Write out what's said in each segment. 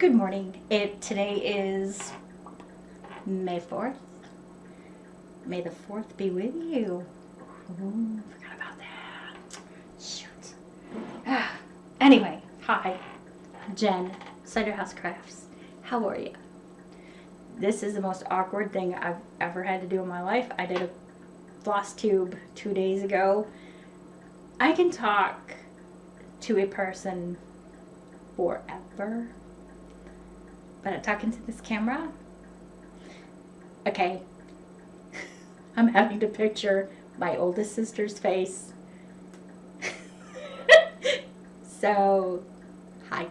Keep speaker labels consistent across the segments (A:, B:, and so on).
A: Good morning. Today is May 4th. May the 4th be with you. Ooh, forgot about that. Shoot. Anyway, hi. Jen, cyderhousecrafts. How are you? This is the most awkward thing I've ever had to do in my life. I did a floss tube 2 days ago. I can talk to a person forever. But I'm talking to this camera. Okay. I'm having to picture my oldest sister's face. So, hi.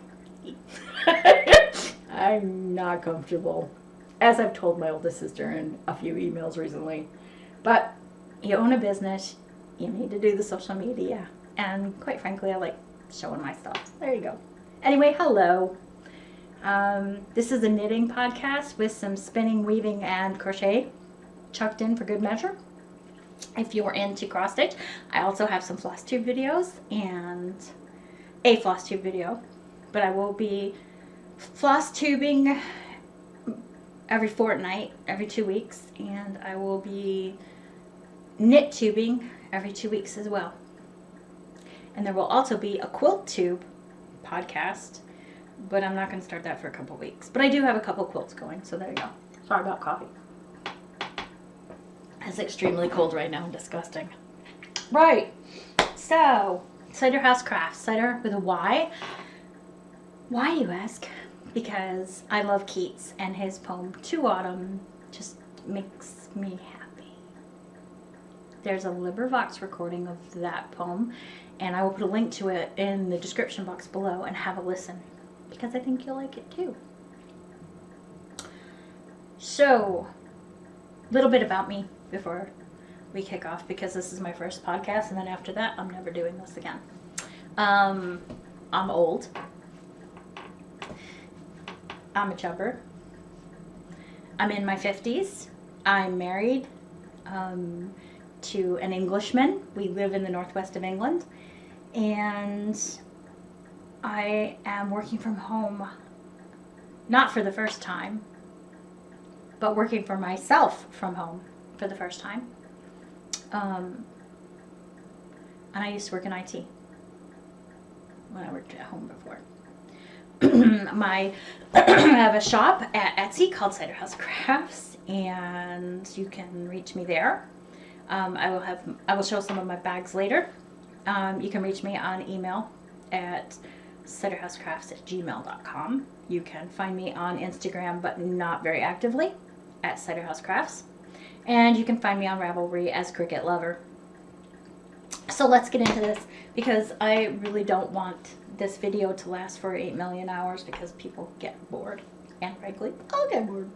A: I'm not comfortable, as I've told my oldest sister in a few emails recently. But you own a business, you need to do the social media. And quite frankly, I like showing my stuff. There you go. Anyway, hello. This is a knitting podcast with some spinning, weaving, and crochet chucked in for good measure. If you're into cross stitch, I also have some floss tube videos and a floss tube video, but I will be floss tubing every fortnight, every 2 weeks, and I will be knit tubing every 2 weeks as well. And there will also be a quilt tube podcast, but I'm not going to start that for a couple weeks. But I do have a couple quilts going, so there you go. Sorry about coffee. It's extremely cold right now. Disgusting. Right. So, cyderhousecrafts. Cyder with a Y. Why, you ask? Because I love Keats, and his poem, To Autumn, just makes me happy. There's a LibriVox recording of that poem, and I will put a link to it in the description box below and have a listen, because I think you'll like it too. So, a little bit about me before we kick off, because this is my first podcast, and then after that, I'm never doing this again. I'm old. I'm a chubber. I'm in my 50s. I'm married to an Englishman. We live in the northwest of England. And I am working from home, not for the first time, but working for myself from home for the first time. And I used to work in IT when I worked at home before. I have a shop at Etsy called cyderhousecrafts, and you can reach me there. I will show some of my bags later. You can reach me on email at cyderhousecrafts@gmail.com. You can find me on Instagram, but not very actively, at cyderhousecrafts. And you can find me on Ravelry as Cricket Lover. So let's get into this, because I really don't want this video to last for 8 million hours, because people get bored. And frankly, I'll get bored.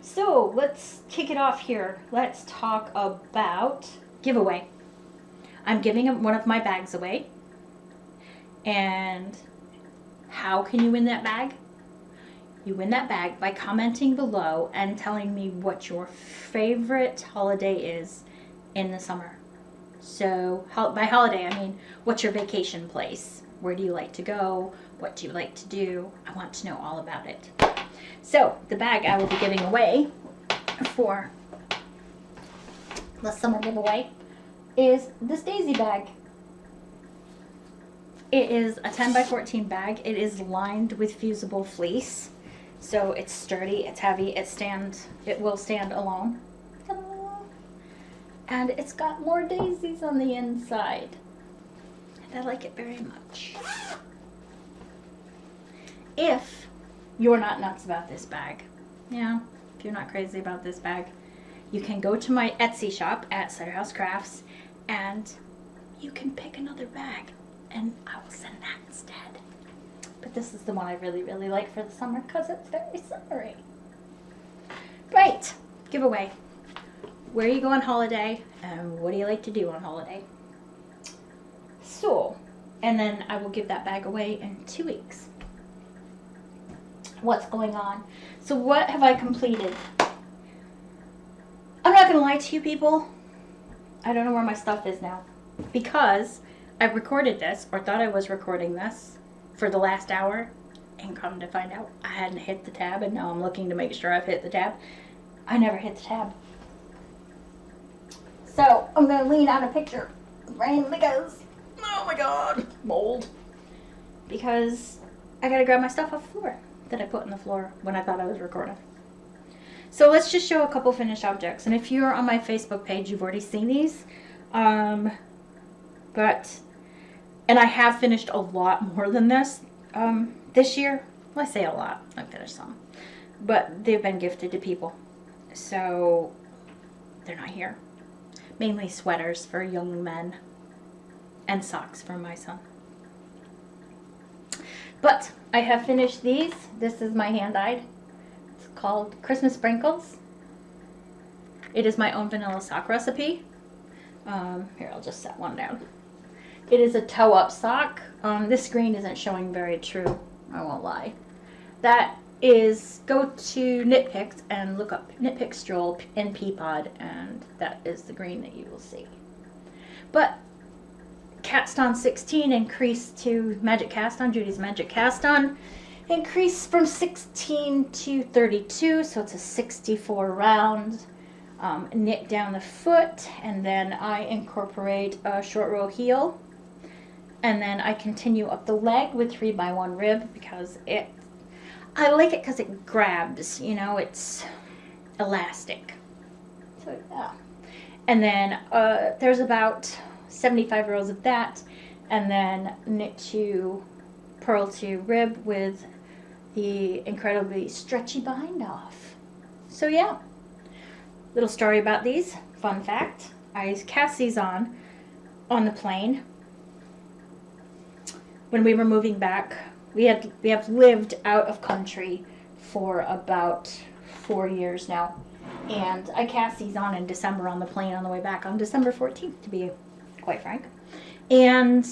A: So let's kick it off here. Let's talk about giveaway. I'm giving one of my bags away. And how can you win that bag? You win that bag by commenting below and telling me what your favorite holiday is in the summer. So by holiday, I mean, what's your vacation place? Where do you like to go? What do you like to do? I want to know all about it. So the bag I will be giving away for the summer giveaway is this daisy bag. It is a 10 by 14 bag. It is lined with fusible fleece. So it's sturdy, it's heavy, it will stand alone. And it's got more daisies on the inside. And I like it very much. If you're not nuts about this bag, if you're not crazy about this bag, you can go to my Etsy shop at cyderhousecrafts, and you can pick another bag, and I will send that instead. But this is the one I really, really like for the summer, because it's very summery. Right, giveaway. Where you go on holiday, and what do you like to do on holiday? So, and then I will give that bag away in 2 weeks. What's going on? So what have I completed? I'm not going to lie to you people. I don't know where my stuff is now, because I recorded this, or thought I was recording this, for the last hour, And come to find out, I hadn't hit the tab, and now I'm looking to make sure I've hit the tab. I never hit the tab. So I'm going to lean on a picture frame because, oh my god, mold. Because I got to grab my stuff off the floor that I put on the floor when I thought I was recording. So let's just show a couple finished objects. And if you're on my Facebook page, you've already seen these. And I have finished a lot more than this this year. Well, I say a lot. I finished some. But they've been gifted to people. So they're not here. Mainly sweaters for young men. And socks for my son. But I have finished these. This is my hand-dyed. It's called Christmas Sprinkles. It is my own vanilla sock recipe. Here, I'll just set one down. It is a toe-up sock. This screen isn't showing very true. I won't lie. That is, go to Knit Picks and look up Knit Pick Stroll in Peapod, and that is the green that you will see. But Cast On 16 increased to Magic Cast On, Judy's Magic Cast On, increased from 16 to 32, so it's a 64 round. Knit down the foot, and then I incorporate a short row heel, and then I continue up the leg with 3x1 rib because I like it because it grabs, you know, it's elastic. So yeah, and then there's about 75 rows of that, and then knit to purl to rib with the incredibly stretchy bind off. So yeah. Little story about these. Fun fact. I cast these on the plane. When we were moving back, we have lived out of country for about 4 years now. And I cast these on in December on the plane on the way back, on December 14th to be quite frank. And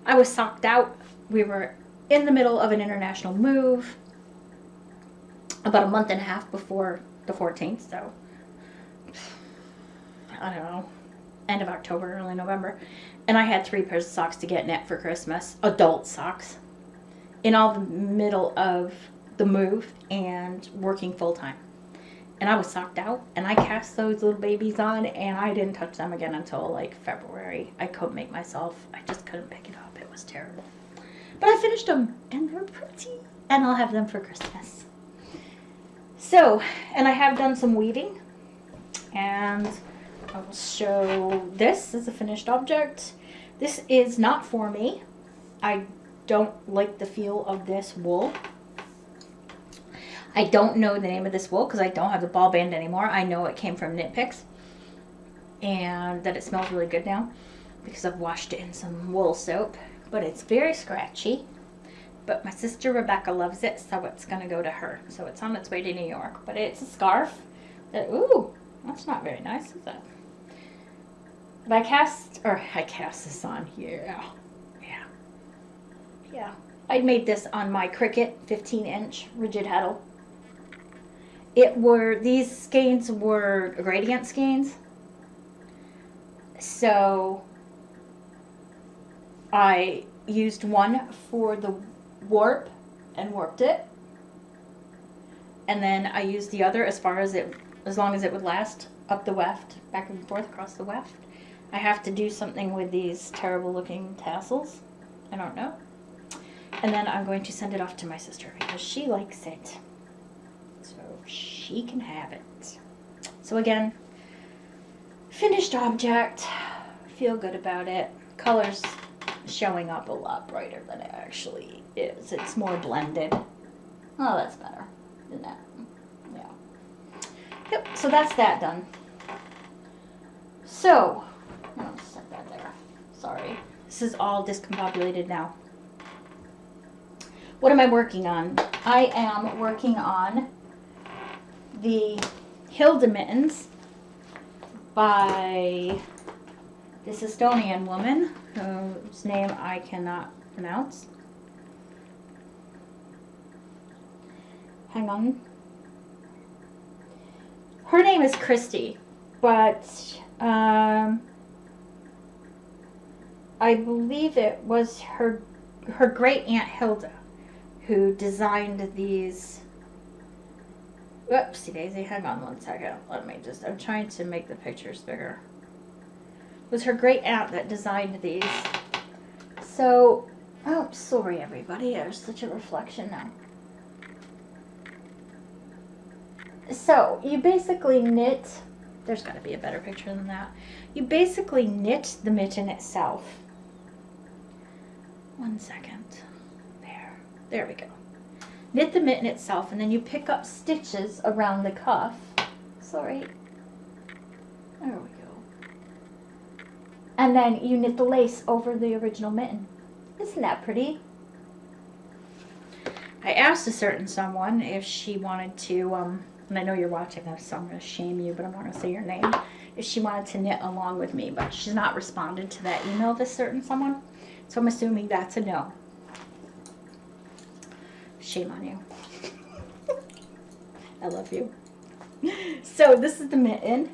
A: I was socked out. We were in the middle of an international move about a month and a half before the 14th, so I don't know, end of October, early November, and I had 3 pairs of socks to get knit for Christmas, adult socks, in all the middle of the move and working full-time, and I was socked out, and I cast those little babies on, and I didn't touch them again until like February. I couldn't make myself, I just couldn't pick it up. It was terrible, but I finished them, and they're pretty, and I'll have them for Christmas. So, and I have done some weaving, and I will show this as a finished object. This is not for me. I don't like the feel of this wool. I don't know the name of this wool because I don't have the ball band anymore. I know it came from Knit Picks, and that it smells really good now because I've washed it in some wool soap, but it's very scratchy. But my sister Rebecca loves it, so it's going to go to her. So it's on its way to New York. But it's a scarf. That, ooh, that's not very nice, is it? But I cast this on here. Yeah. I made this on my Cricut 15-inch rigid heddle. These skeins were gradient skeins. So I used one for the warp and warped it, and then I used the other as long as it would last up the weft, back and forth across the weft. I have to do something with these terrible looking tassels. I don't know. And then I'm going to send it off to my sister because she likes it, so she can have it. So again, finished object. Feel good about it. Colors showing up a lot brighter than it actually is. It's more blended. Oh, that's better than that. Yeah. Yep, so that's that done. So, I'll set that there. Sorry. This is all discombobulated now. What am I working on? I am working on the Hilda mittens by this Estonian woman whose name I cannot pronounce. Hang on. Her name is Christy, but I believe it was her great aunt Hilda who designed these. Whoopsie daisy, hang on one second. I'm trying to make the pictures bigger. It was her great aunt that designed these. So, oh, sorry everybody, there's such a reflection now. So, you basically knit, there's got to be a better picture than that. You basically knit the mitten itself. One second. There we go. Knit the mitten itself, and then you pick up stitches around the cuff. Sorry. There we go. And then you knit the lace over the original mitten. Isn't that pretty? I asked a certain someone if she wanted to, and I know you're watching this, so I'm going to shame you, but I'm not going to say your name, if she wanted to knit along with me, but she's not responded to that email, this certain someone, so I'm assuming that's a no. Shame on you. I love you. So this is the mitten.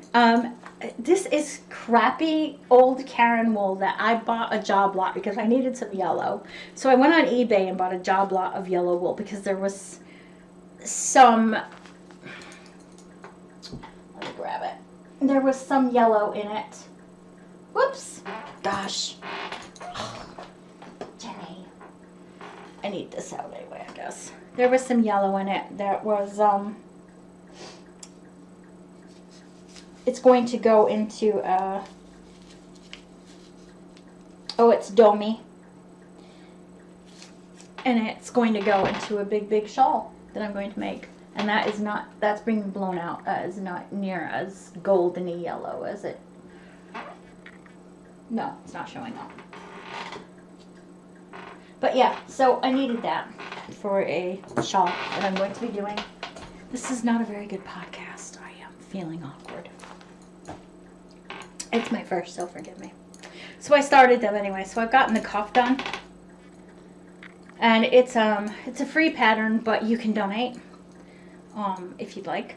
A: This is crappy old Karen wool that I bought a job lot because I needed some yellow. So I went on eBay and bought a job lot of yellow wool because there was some, let me grab it. There was some yellow in it. Whoops. Gosh. Jenny. I need this out anyway, I guess. There was some yellow in it that was, it's going to go into, it's domey. And it's going to go into a big, big shawl that I'm going to make. And that is not, that's being blown out. That is not near as goldeny yellow as it. No, it's not showing up. But yeah, so I needed that for a shawl that I'm going to be doing. This is not a very good podcast. I am feeling awkward. It's my first, so forgive me. So I started them anyway. So I've gotten the cuff done. And it's a free pattern, but you can donate if you'd like.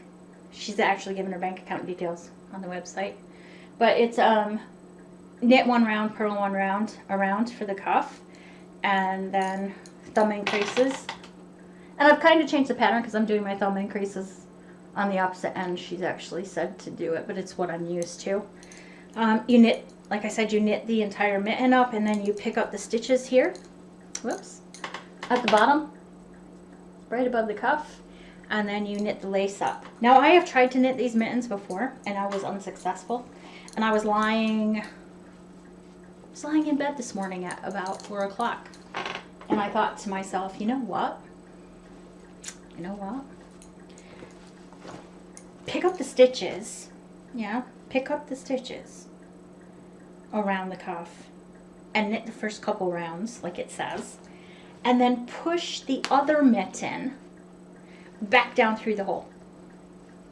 A: She's actually given her bank account details on the website. But it's knit one round, purl one round around for the cuff. And then thumb increases. And I've kind of changed the pattern because I'm doing my thumb increases on the opposite end. She's actually said to do it, but it's what I'm used to. You knit, like I said, you knit the entire mitten up, and then you pick up the stitches here. Whoops. At the bottom, right above the cuff, and then you knit the lace up. Now, I have tried to knit these mittens before, and I was unsuccessful. And I was lying in bed this morning at about 4 o'clock. And I thought to myself, you know what? Pick up the stitches. Yeah, pick up the stitches around the cuff and knit the first couple rounds, like it says. And then push the other mitten back down through the hole.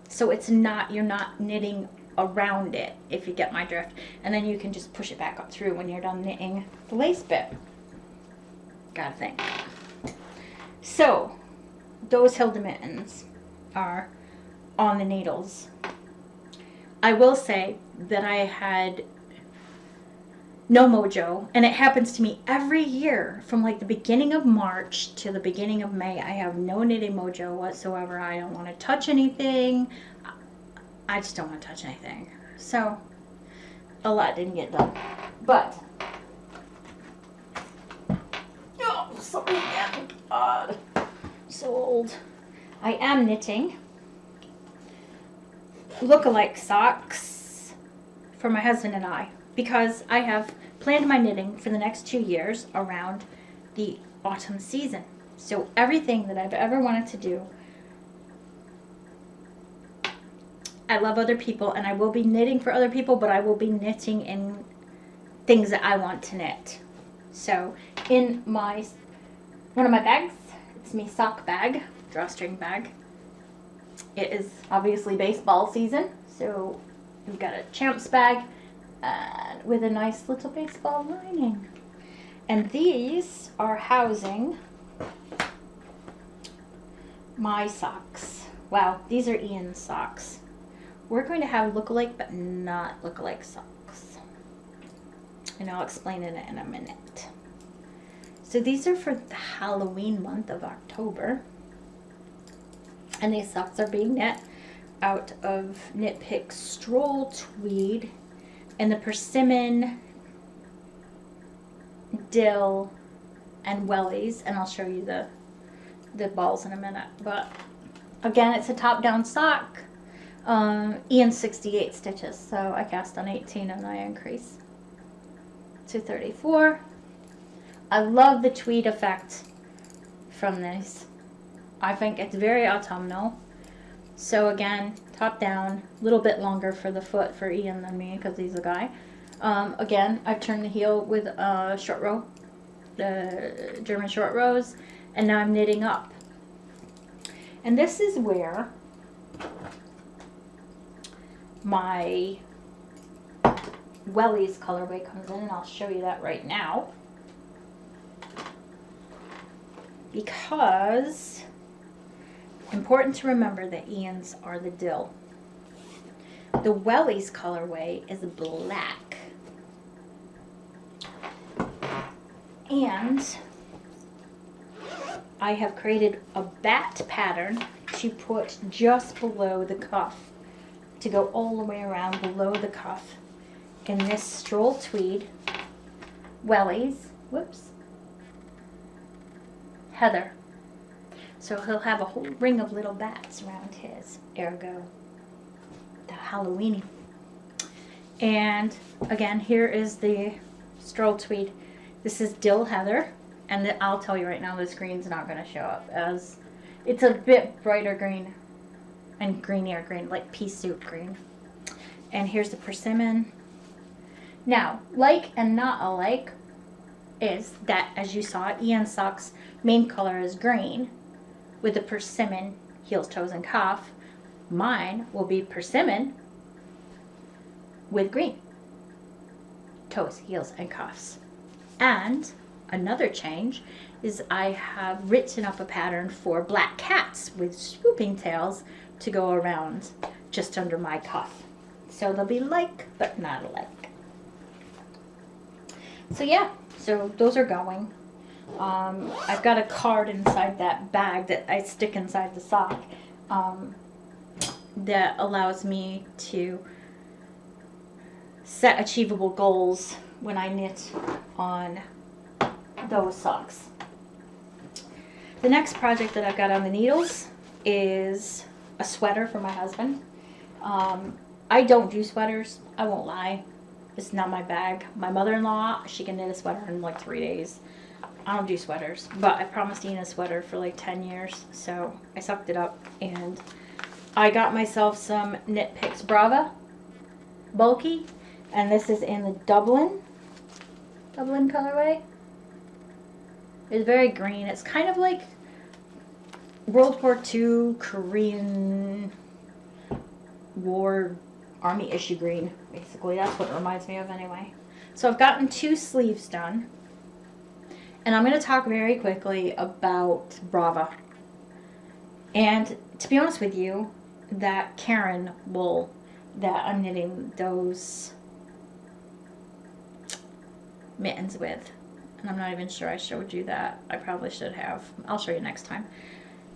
A: So it's not, you're not knitting around it, if you get my drift. And then you can just push it back up through when you're done knitting the lace bit. Gotta think. So, those Hilda mittens are on the needles. I will say that I had no mojo, and it happens to me every year from like the beginning of March to the beginning of May. I have no knitting mojo whatsoever. I don't want to touch anything. I just don't want to touch anything. So, a lot didn't get done. But, oh, sorry again. God, so old. I am knitting look-alike socks for my husband and I, because I have planned my knitting for the next 2 years around the autumn season. So everything that I've ever wanted to do, I love other people, and I will be knitting for other people, but I will be knitting in things that I want to knit. So in one of my bags, it's my sock bag, drawstring bag. It is obviously baseball season, so we've got a Champs bag with a nice little baseball lining. And these are housing my socks. Wow, these are Ian's socks. We're going to have look-alike, but not look-alike socks. And I'll explain it in a minute. So these are for the Halloween month of October. And these socks are being knit out of Knit Pick Stroll Tweed and the persimmon, dill, and wellies. And I'll show you the balls in a minute. But again, it's a top-down sock. Ian 68 stitches, so I cast on 18 and I increase to 34. I love the tweed effect from this. I think it's very autumnal. So again, top down, a little bit longer for the foot for Ian than me because he's a guy. Again, I've turned the heel with a short row, the German short rows, and now I'm knitting up. And this is where my wellies colorway comes in, and I'll show you that right now. Because important to remember that Ian's are the dill. The wellies colorway is black. And I have created a bat pattern to put just below the cuff, to go all the way around below the cuff in this stroll tweed wellies. Whoops. Heather. So he'll have a whole ring of little bats around his, ergo the Halloweeny. And again, here is the stroll tweed. This is dill heather, and I'll tell you right now, this green's not going to show up, as it's a bit brighter green and greenier green, like pea soup green. And here's the persimmon. Now, like and not alike is that, as you saw, Ian Sock's main color is green with the persimmon heels, toes, and cuff. Mine will be persimmon with green toes, heels, and cuffs. And another change is I have written up a pattern for black cats with swooping tails to go around just under my cuff. So they'll be like, but not alike. So yeah, so those are going. I've got a card inside that bag that I stick inside the sock that allows me to set achievable goals when I knit on those socks. The next project that I've got on the needles is a sweater for my husband. I don't do sweaters, I won't lie. It's not my bag. My mother-in-law, she can knit a sweater in like 3 days. I don't do sweaters, but I promised Ian a sweater for like 10 years, so I sucked it up, and I got myself some Knit Picks Brava bulky, and this is in the Dublin colorway. It's very green. It's kind of like World War II Korean War Army issue green, basically. That's what it reminds me of anyway. So I've gotten 2 sleeves done. And I'm going to talk very quickly about Brava. And to be honest with you, that Karen wool that I'm knitting those mittens with, and I'm not even sure I showed you that. I probably should have. I'll show you next time.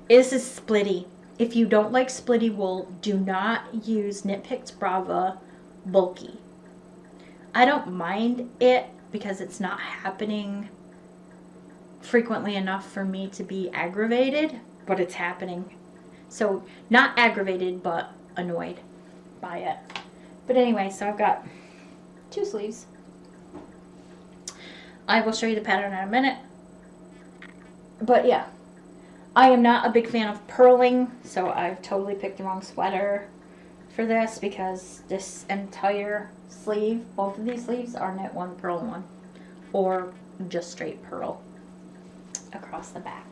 A: This is splitty. If you don't like splitty wool, do not use Knit Picks Brava bulky. I don't mind it because it's not happening frequently enough for me to be aggravated, but it's happening. So not aggravated, but annoyed by it. But anyway, so I've got 2 sleeves. I will show you the pattern in a minute. But yeah, I am not a big fan of purling, so I've totally picked the wrong sweater for this, because this entire sleeve, both of these sleeves, are knit 1, purl 1, or just straight purl across the back.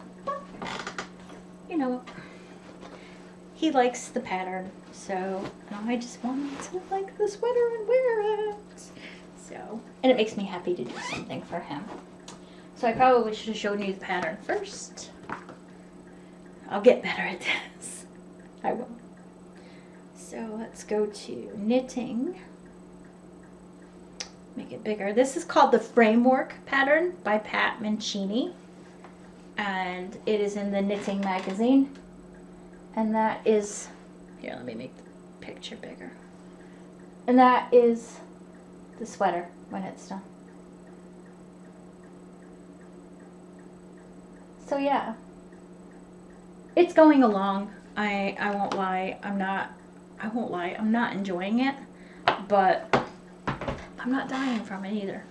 A: You know, he likes the pattern, so I just wanted to like the sweater and wear it. So, and it makes me happy to do something for him. So I probably should have shown you the pattern first. I'll get better at this. I will. So let's go to knitting make it bigger. This is called the Framework pattern by Pat Mancini, and it is in the Knitting magazine. And that is, here, let me make the picture bigger. And that is the sweater when it's done. So yeah, it's going along. I won't lie, I'm not enjoying it, but I'm not dying from it either.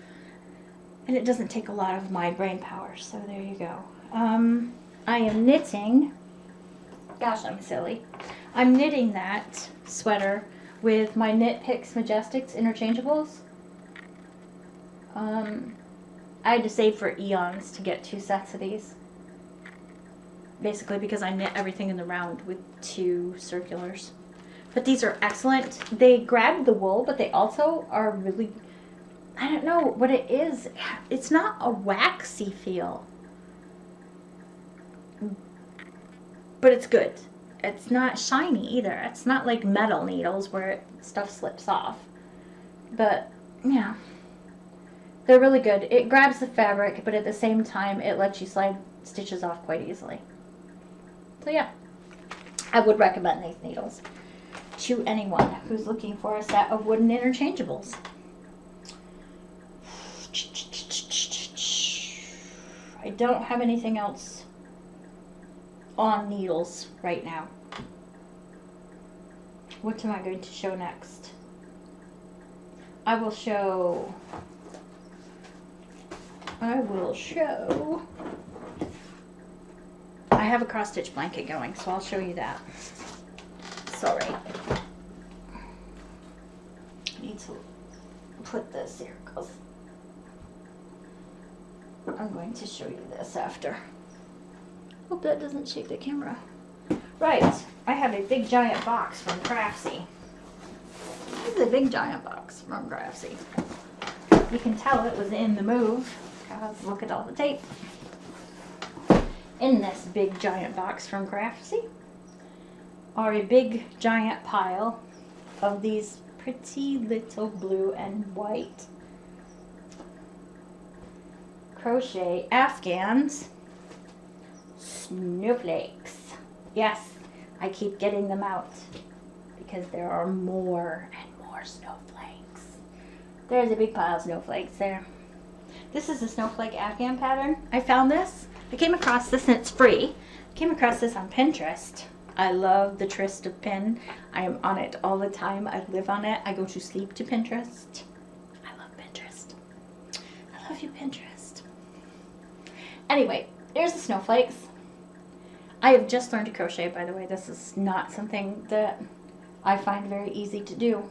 A: And it doesn't take a lot of my brain power, so there you go. I am knitting, gosh, I'm silly. I'm knitting that sweater with my Knit Picks Majestics interchangeables. I had to save for eons to get 2 sets of these. Basically because I knit everything in the round with 2 circulars. But these are excellent. They grab the wool, but they also are really, I don't know what it is. It's not a waxy feel, but it's good. It's not shiny either. It's not like metal needles where stuff slips off. But yeah, they're really good. It grabs the fabric, but at the same time, it lets you slide stitches off quite easily. So yeah, I would recommend these needles to anyone who's looking for a set of wooden interchangeables. I don't have anything else on needles right now. What am I going to show next? I will show I have a cross stitch blanket going, so I'll show you that. Sorry. I need to put this here because I'm going to show you this after. Hope that doesn't shake the camera. Right, I have a big giant box from Craftsy. This is a big giant box from Craftsy. You can tell it was in the move because look at all the tape. In this big giant box from Craftsy are a big giant pile of these pretty little blue and white crochet Afghans snowflakes. Yes, I keep getting them out because there are more and more snowflakes. There's a big pile of snowflakes there. This is a snowflake Afghan pattern. I found this. I came across this and it's free. I came across this on Pinterest. I love the Tryst of Pin. I am on it all the time. I live on it. I go to sleep to Pinterest. I love Pinterest. I love you, Pinterest. Anyway, here's the snowflakes. I have just learned to crochet, by the way. This is not something that I find very easy to do.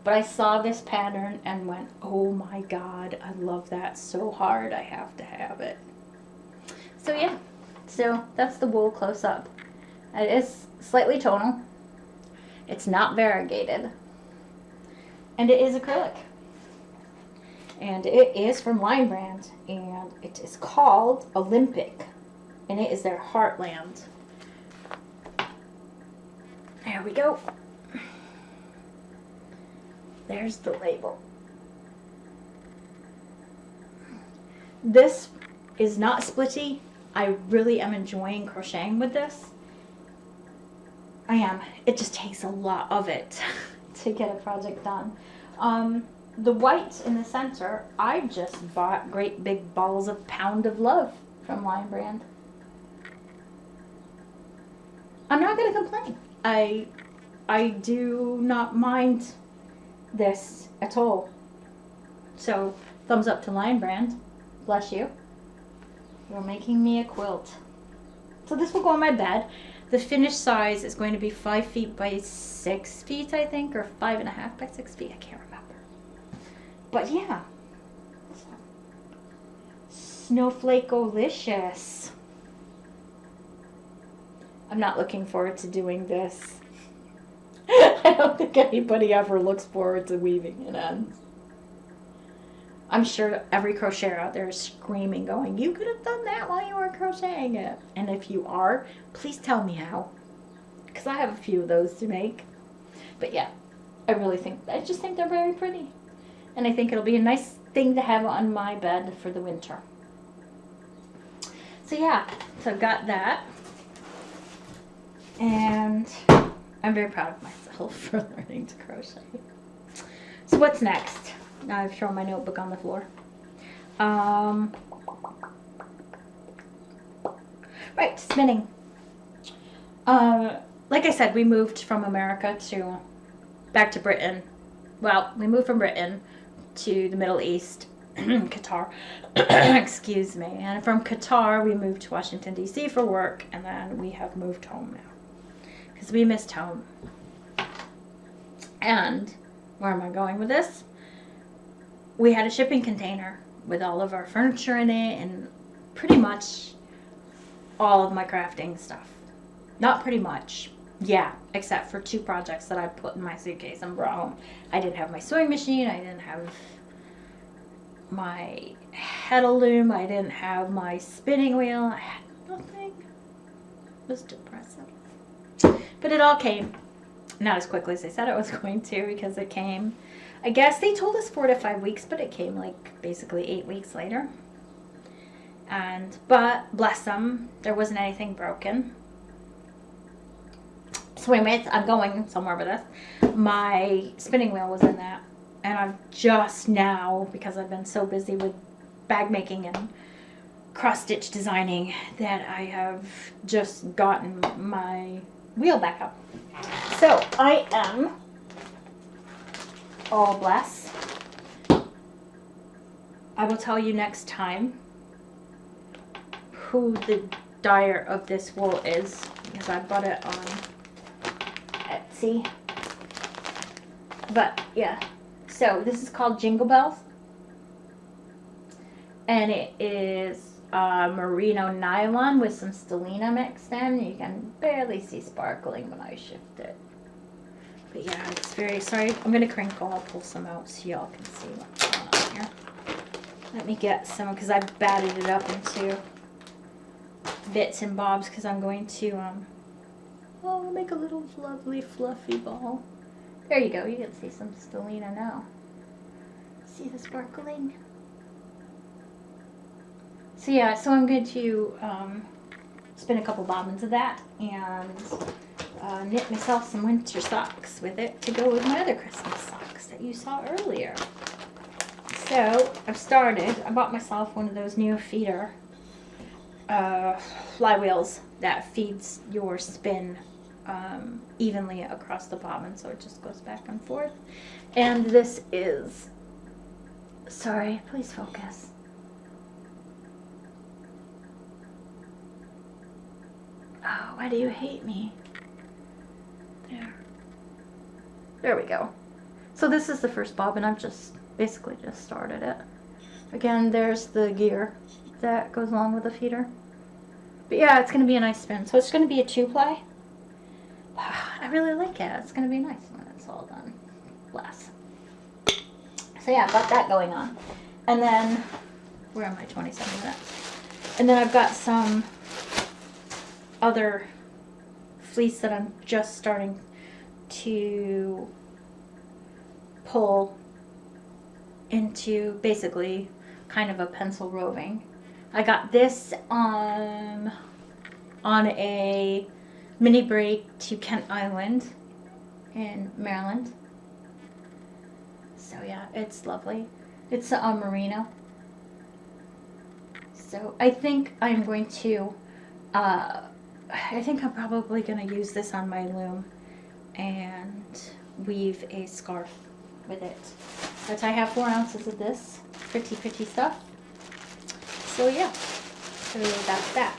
A: But I saw this pattern and went, oh my God, I love that so hard. I have to have it. So yeah, so that's the wool close up. It is slightly tonal. It's not variegated. And it is acrylic. And it is from Line Brand. And it is called Olympic. And it is their Heartland. There we go. There's the label. This is not splitty. I really am enjoying crocheting with this. I am. It just takes a lot of it to get a project done. The white in the center, I just bought great big balls of Pound of Love from Line Brand. I'm not going to complain. I do not mind this at all. So, thumbs up to Line Brand. Bless you. You're making me a quilt. So this will go on my bed. The finished size is going to be 5 feet by 6 feet, I think, or 5.5 by 6 feet. I can't remember. But yeah. Snowflake-olicious. I'm not looking forward to doing this. I don't think anybody ever looks forward to weaving it ends. I'm sure every crocheter out there is screaming, going, you could have done that while you were crocheting it. And if you are, please tell me how. Because I have a few of those to make. But yeah, I just think they're very pretty. And I think it'll be a nice thing to have on my bed for the winter. So yeah, so I've got that. And I'm very proud of myself for learning to crochet. So what's next? Now I've thrown my notebook on the floor. Right, spinning. Like I said, we moved from America to back to Britain. Well, we moved from Britain to the Middle East, Qatar. Excuse me. And from Qatar, we moved to Washington, D.C. for work, and then we have moved home now because we missed home. And where am I going with this? We had a shipping container with all of our furniture in it and pretty much all of my crafting stuff. Not pretty much. Yeah, except for 2 projects that I put in my suitcase and brought home. I didn't have my sewing machine. I didn't have my heddle loom. I didn't have my spinning wheel. I had nothing. It was depressing. But it all came. Not as quickly as I said it was going to, because it came, I guess they told us 4 to 5 weeks, but it came like basically 8 weeks later. But bless them, there wasn't anything broken. So anyways, I'm going somewhere with this. My spinning wheel was in that. And I've just now, because I've been so busy with bag making and cross-stitch designing, that I have just gotten my wheel back up. So I am all blessed. I will tell you next time who the dyer of this wool is, because I bought it on Etsy. But yeah, so this is called Jingle Bells, and it is merino nylon with some stellina mixed in. You can barely see sparkling when I shift it, but yeah, it's very, sorry, I'm gonna crinkle. I'll pull some out so y'all can see what's going on here. Let me get some, because I batted it up into bits and bobs, because I'm going to make a little lovely fluffy ball. There you go. You can see some stellina now. See the sparkling? So yeah, so I'm going to spin a couple bobbins of that and knit myself some winter socks with it to go with my other Christmas socks that you saw earlier. So I've started. I bought myself one of those new feeder flywheels that feeds your spin evenly across the bobbin, so it just goes back and forth. And this is, sorry, please focus. Oh, why do you hate me? There we go. So this is the first bobbin. I've just basically just started it. Again, there's the gear that goes along with the feeder. But yeah, it's going to be a nice spin. So it's going to be a 2-ply. I really like it. It's going to be nice when it's all done. Bless. So yeah, I've got that going on. And then, where am I? 27 minutes. And then I've got some other fleece that I'm just starting to pull into basically kind of a pencil roving. I got this on a mini break to Kent Island in Maryland. So yeah, it's lovely. It's merino. So I think I'm going to, I think I'm probably going to use this on my loom and weave a scarf with it. But I have 4 ounces of this pretty stuff. So yeah, so that's that.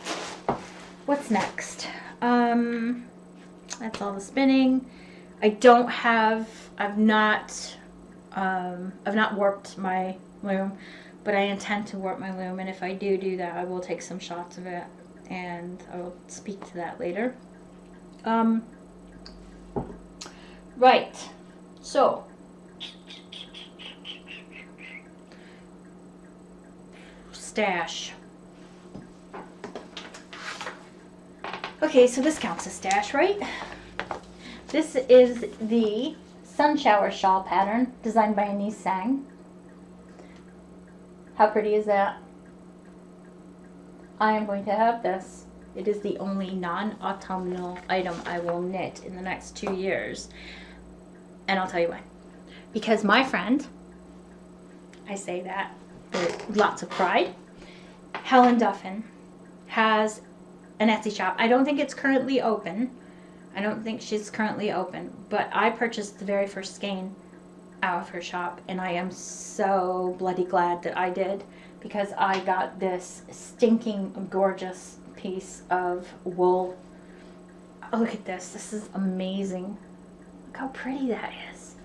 A: What's next? That's all the spinning. I've not warped my loom, but I intend to warp my loom, and if I do that, I will take some shots of it, and I will speak to that later. Right, so stash. Okay, so this counts as stash, right? This is the sun shower shawl pattern designed by Anise Sang. How pretty is that? I am going to have this. It is the only non-autumnal item I will knit in the next 2 years. And I'll tell you why. Because my friend, I say that with lots of pride, Helen Duffin, has an Etsy shop. I don't think it's currently open. I don't think she's currently open. But I purchased the very first skein out of her shop. And I am so bloody glad that I did. Because I got this stinking gorgeous piece of wool. Oh, look at this. This is amazing. Look how pretty that is.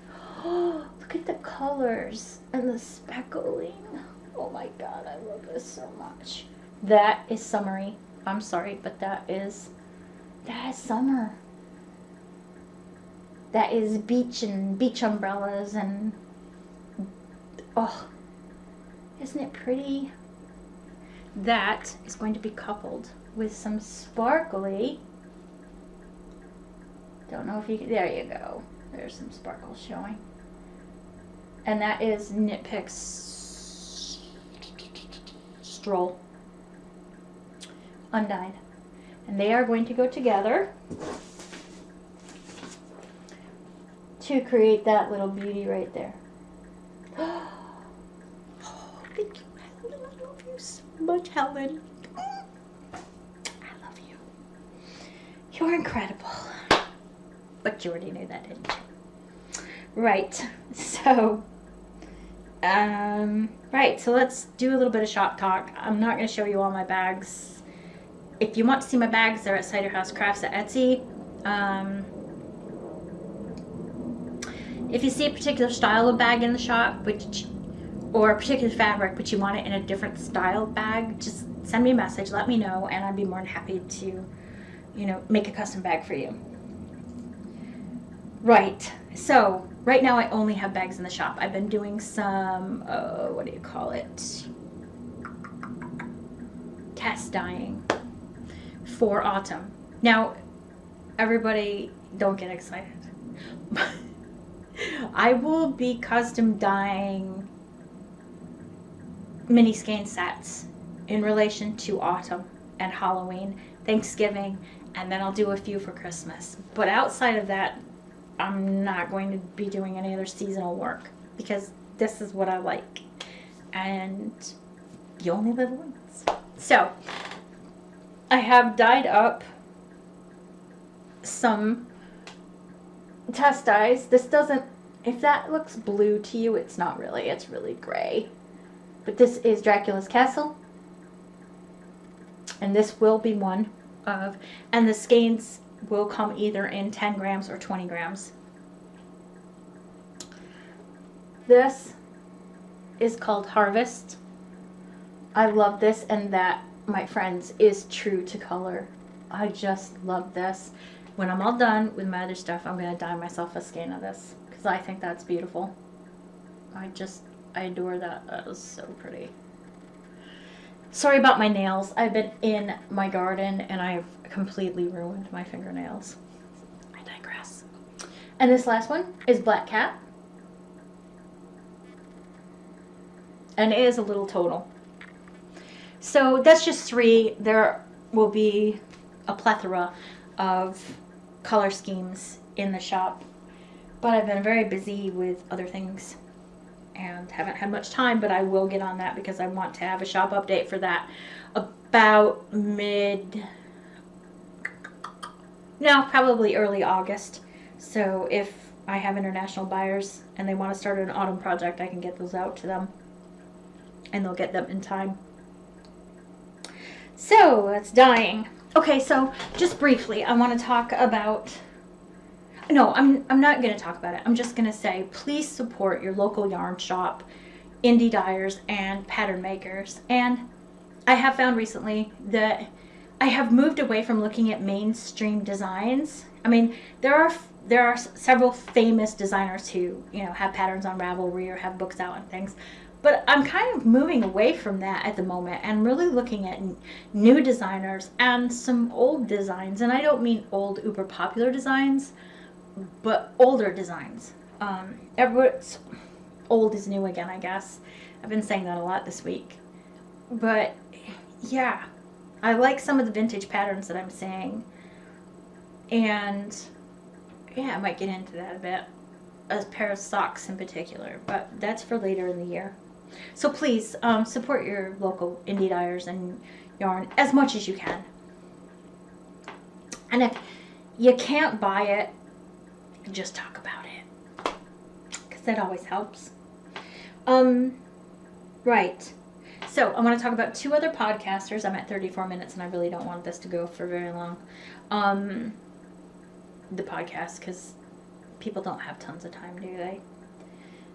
A: Oh, look at the colors and the speckling. Oh my god, I love this so much. That is summery. I'm sorry, but that is summer. That is beach and beach umbrellas and oh, isn't it pretty? That is going to be coupled with some sparkly. Don't know if you can, there you go. There's some sparkles showing. And that is Knit Picks Stroll undyed. And they are going to go together to create that little beauty right there. Oh, thank you, Helen. I love you so much, Helen. I love you. You're incredible. But you already knew that, didn't you? Right. So, right. So let's do a little bit of shop talk. I'm not going to show you all my bags. If you want to see my bags, they're at cyderhousecrafts at Etsy. If you see a particular style of bag in the shop, or a particular fabric, but you want it in a different style bag, just send me a message, let me know, and I'd be more than happy to, make a custom bag for you. Right, so right now I only have bags in the shop. I've been doing some, what do you call it? Test dyeing for autumn. Now, everybody don't get excited. I will be custom dyeing mini skein sets in relation to autumn and Halloween, Thanksgiving, and then I'll do a few for Christmas. But outside of that, I'm not going to be doing any other seasonal work because this is what I like. And you only live once. So, I have dyed up some test dyes. This doesn't, if that looks blue to you, it's not really. It's really gray. But this is Dracula's Castle. And this will be one of, and the skeins will come either in 10 grams or 20 grams. This is called Harvest. I love this, and that, my friends, is true to color. I just love this. When I'm all done with my other stuff, I'm going to dye myself a skein of this because I think that's beautiful. I adore that. That is so pretty. Sorry about my nails. I've been in my garden and I've completely ruined my fingernails. I digress. And this last one is Black Cat. And it is a little total. So that's just 3. There will be a plethora of color schemes in the shop. But I've been very busy with other things and haven't had much time, but I will get on that because I want to have a shop update for that about probably early August. So if I have international buyers and they want to start an autumn project, I can get those out to them and they'll get them in time. So that's dyeing. Okay, so just briefly, I want to talk about, no, I'm not going to talk about it. I'm just going to say, please support your local yarn shop, indie dyers, and pattern makers. And I have found recently that I have moved away from looking at mainstream designs. I mean, there are several famous designers who, have patterns on Ravelry or have books out and things. But I'm kind of moving away from that at the moment and really looking at new designers and some old designs. And I don't mean old uber popular designs, but older designs. old is new again, I guess. I've been saying that a lot this week. But yeah, I like some of the vintage patterns that I'm seeing. And yeah, I might get into that a bit. A pair of socks in particular, but that's for later in the year. So please support your local indie dyers and yarn as much as you can. And if you can't buy it, just talk about it, because that always helps. Right. So I want to talk about 2 other podcasters. I'm at 34 minutes, and I really don't want this to go for very long. The podcast, because people don't have tons of time, do they?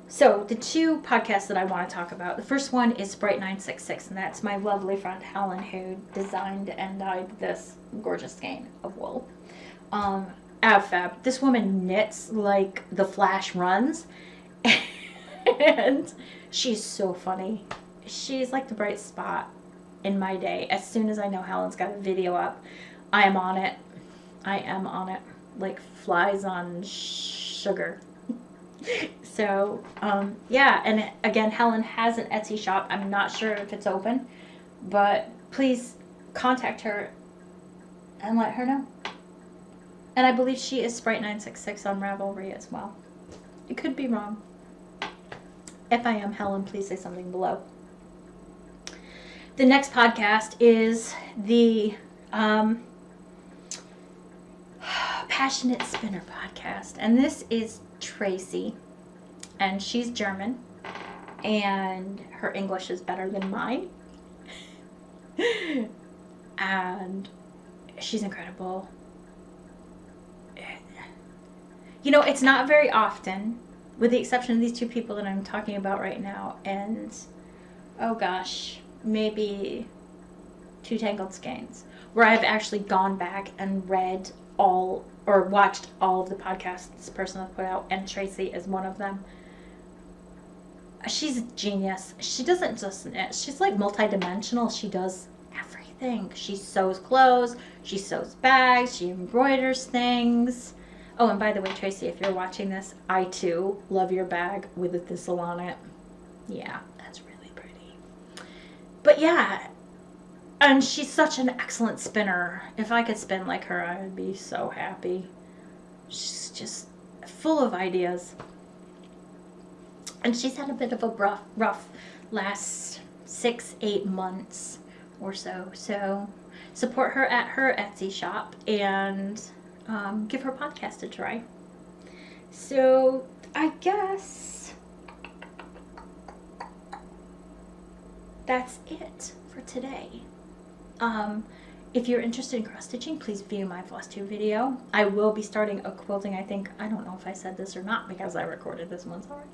A: So the 2 podcasts that I want to talk about, the first one is Sprite966, and that's my lovely friend Helen, who designed and dyed this gorgeous skein of wool. Fab. This woman knits like the Flash runs, and she's so funny. She's like the bright spot in my day. As soon as I know Helen's got a video up, I am on it. I am on it like flies on sugar. So, yeah, and again, Helen has an Etsy shop. I'm not sure if it's open, but please contact her and let her know. And I believe she is Sprite966 on Ravelry as well. It could be wrong. If I am, Helen, please say something below. The next podcast is the Passionate Spinner podcast. And this is Tracy. And she's German. And her English is better than mine. And she's incredible. You know, it's not very often, with the exception of these 2 people that I'm talking about right now, and, oh gosh, maybe 2 Tangled Skeins, where I've actually gone back and read all, or watched all of the podcasts this person has put out, and Tracy is one of them. She's a genius. She doesn't just knit. She's like multi-dimensional. She does everything. She sews clothes. She sews bags. She embroiders things. Oh, and by the way, Tracy, if you're watching this, I too love your bag with a thistle on it. Yeah, that's really pretty. But yeah, and she's such an excellent spinner. If I could spin like her, I would be so happy. She's just full of ideas. And she's had a bit of a rough last 6-8 months or so. So support her at her Etsy shop and give her podcast a try. So I guess that's it for today. If you're interested in cross stitching, please view my floss tube video. I will be starting a quilting, I don't know if I said this or not because I recorded this once already.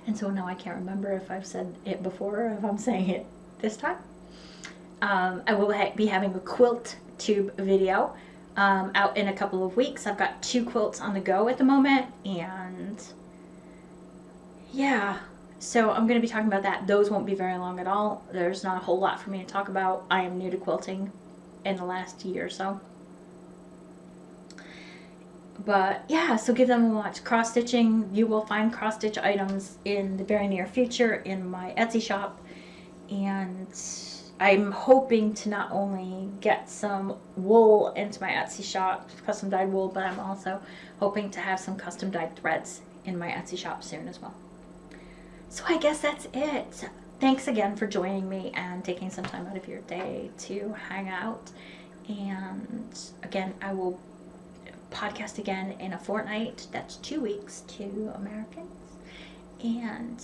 A: And so now I can't remember if I've said it before or if I'm saying it this time. I will be having a quilt tube video out in a couple of weeks. I've got 2 quilts on the go at the moment, and yeah, so I'm going to be talking about that. Those won't be very long at all. There's not a whole lot for me to talk about. I am new to quilting in the last year or so. But yeah, so give them a watch. Cross stitching, you will find cross stitch items in the very near future in my Etsy shop, and I'm hoping to not only get some wool into my Etsy shop, custom dyed wool, but I'm also hoping to have some custom dyed threads in my Etsy shop soon as well. So I guess that's it. Thanks again for joining me and taking some time out of your day to hang out. And again, I will podcast again in a fortnight. That's 2 weeks to Americans. And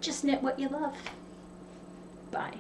A: just knit what you love. Bye.